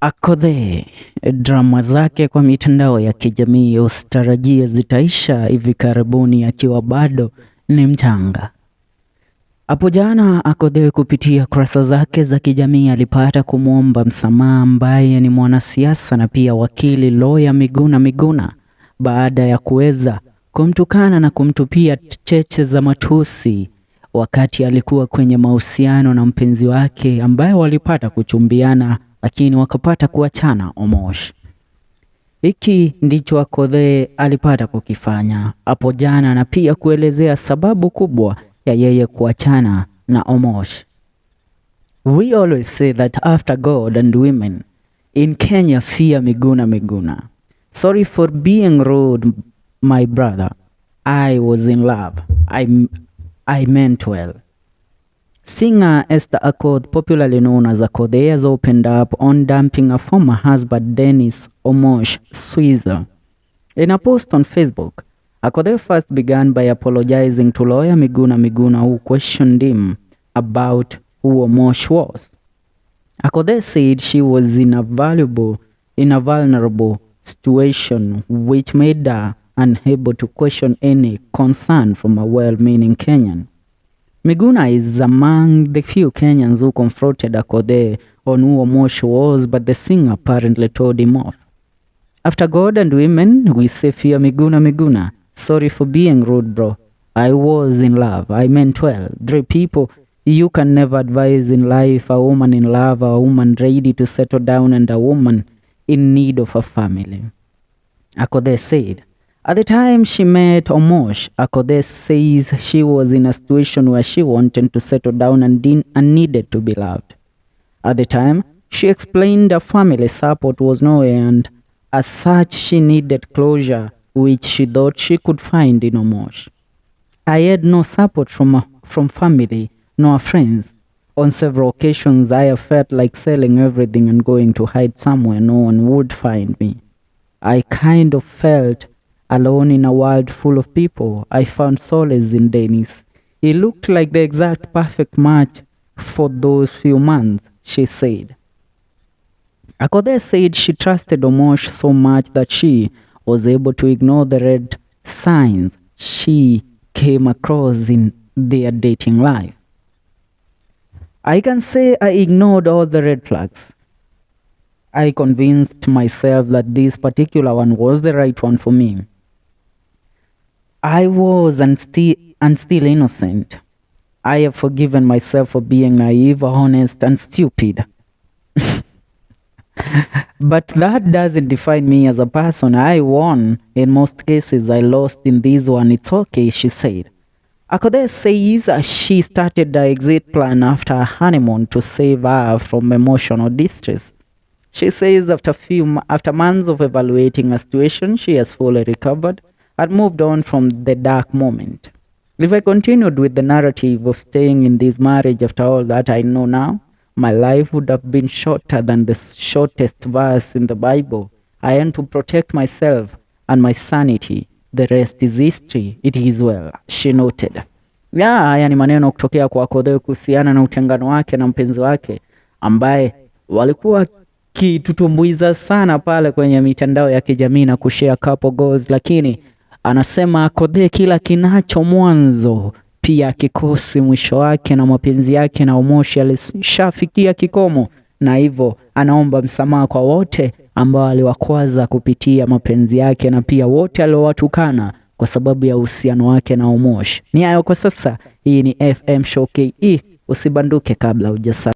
Akothee, drama zake kwa mitandao ya kijamii usitarajie zitaisha hivi karibuni akiwa bado ni mchanga. Hapo jana Akothee kupitia kurasa zake za kijamii alipata kumwomba msamaha ambaye ni mwanasiasa na pia wakili lawyer Miguna Miguna baada ya kuweza kumtukana na kumtupia cheche za matusi wakati alikuwa kwenye mahusiano na mpenzi wake ambaye walipata kuchumbiana lakini wakapata kuachana Omosh. Hiki ndicho Akothee alipata kukifanya hapo jana na pia kuelezea sababu kubwa ya yeye kuachana na Omosh. We always say that after God and women in Kenya fear Miguna Miguna. Sorry for being rude, my brother. I was in love. I meant well. Singer Esther Akothee, popularly known as Akothee, has opened up on dumping her former husband Dennis Omosh Swizer. In a post on Facebook, Akothee first began by apologizing to lawyer Miguna Miguna, who questioned him about who Omosh was. Akothee said she was in a vulnerable situation which made her unable to question any concern from a well-meaning Kenyan. Miguna is among the few Kenyans who confronted Akothee on who Omosh was, but the singer apparently told him off. After God and women, we say fear Miguna Miguna. Sorry for being rude, bro. I was in love. I meant well. 3 people you can never advise in life: a woman in love, a woman ready to settle down, and a woman in need of a family. Akothee said. At the time she met Omosh, Akothee says she was in a situation where she wanted to settle down and needed to be loved. At the time, she explained her family support was nowhere, and as such she needed closure, which she thought she could find in Omosh. I had no support from family nor friends. On several occasions, I have felt like selling everything and going to hide somewhere no one would find me. I kind of felt alone in a world full of people. I found solace in Dennis. He looked like the exact perfect match for those few months, she said. Akothee said she trusted Omosh so much that she was able to ignore the red signs she came across in their dating life. I can say I ignored all the red flags. I convinced myself that this particular one was the right one for me. I was and still innocent. I have forgiven myself for being naive, honest, and stupid. But that doesn't define me as a person. I won. In most cases, I lost. In this one, it's okay, she said. Akothee says she started the exit plan after a honeymoon to save her from emotional distress. She says after months of evaluating her situation, she has fully recovered and moved on from the dark moment. If I continued with the narrative of staying in this marriage after all that I know now, my life would have been shorter than the shortest verse in the Bible. I am to protect myself and my sanity. The rest is history. It is well, she noted. Haya ni maneno kutokea kwa Akothee kuhusiana na utengano wake na mpenzi wake ambaye walikuwa kitutumbuiza sana pale kwenye mitandao ya kijamii na kushare couple goals, lakini anasema Akothee kila kinacho mwanzo pia kikosi mwisho wake, na mapenzi yake na Omosh alishafikia kikomo, na hivyo anaomba msamaha kwa wote ambao aliwakwaza kupitia mapenzi yake na pia wote aliowatukana kwa sababu ya uhusiano wake na Omosh. Ni hayo kwa sasa. Hii ni FM Show KE, usibanduke kabla hujasa